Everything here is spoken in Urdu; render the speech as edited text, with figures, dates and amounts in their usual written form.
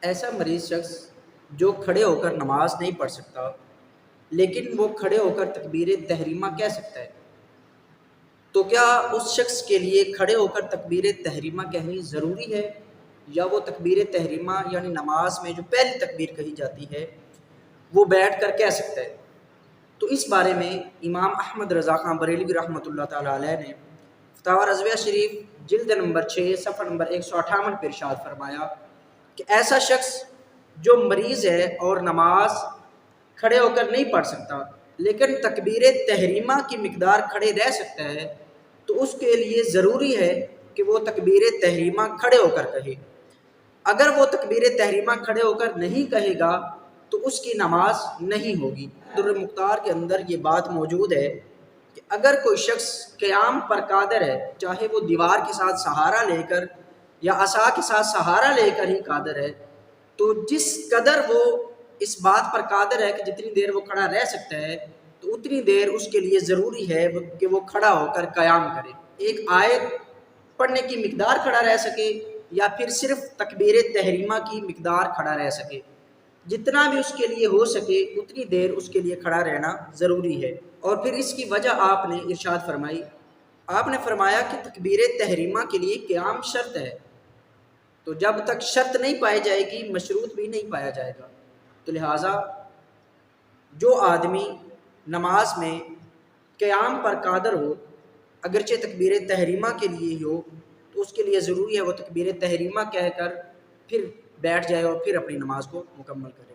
ایسا مریض شخص جو کھڑے ہو کر نماز نہیں پڑھ سکتا لیکن وہ کھڑے ہو کر تکبیر تحریمہ کہہ سکتا ہے، تو کیا اس شخص کے لیے کھڑے ہو کر تکبیر تحریمہ کہنی ضروری ہے، یا وہ تکبیر تحریمہ یعنی نماز میں جو پہلی تکبیر کہی جاتی ہے وہ بیٹھ کر کہہ سکتا ہے؟ تو اس بارے میں امام احمد رضا خان بریلوی رحمۃ اللہ تعالیٰ علیہ نے فتاوی رضویہ شریف جلد نمبر 6 صفحہ نمبر 158 پر ارشاد فرمایا کہ ایسا شخص جو مریض ہے اور نماز کھڑے ہو کر نہیں پڑھ سکتا لیکن تکبیر تحریمہ کی مقدار کھڑے رہ سکتا ہے، تو اس کے لیے ضروری ہے کہ وہ تکبیر تحریمہ کھڑے ہو کر کہے۔ اگر وہ تکبیر تحریمہ کھڑے ہو کر نہیں کہے گا تو اس کی نماز نہیں ہوگی۔ در مختار کے اندر یہ بات موجود ہے کہ اگر کوئی شخص قیام پر قادر ہے، چاہے وہ دیوار کے ساتھ سہارا لے کر یا عصا کے ساتھ سہارا لے کر ہی قادر ہے، تو جس قدر وہ اس بات پر قادر ہے کہ جتنی دیر وہ کھڑا رہ سکتا ہے تو اتنی دیر اس کے لیے ضروری ہے کہ وہ کھڑا ہو کر قیام کرے، ایک آیت پڑھنے کی مقدار کھڑا رہ سکے یا پھر صرف تکبیر تحریمہ کی مقدار کھڑا رہ سکے، جتنا بھی اس کے لیے ہو سکے اتنی دیر اس کے لیے کھڑا رہنا ضروری ہے۔ اور پھر اس کی وجہ آپ نے ارشاد فرمائی، آپ نے فرمایا کہ تکبیر تحریمہ کے لیے قیام شرط ہے، تو جب تک شرط نہیں پائی جائے گی مشروط بھی نہیں پایا جائے گا، تو لہٰذا جو آدمی نماز میں قیام پر قادر ہو اگرچہ تکبیر تحریمہ کے لیے ہی ہو، تو اس کے لیے ضروری ہے وہ تکبیر تحریمہ کہہ کر پھر بیٹھ جائے اور پھر اپنی نماز کو مکمل کرے۔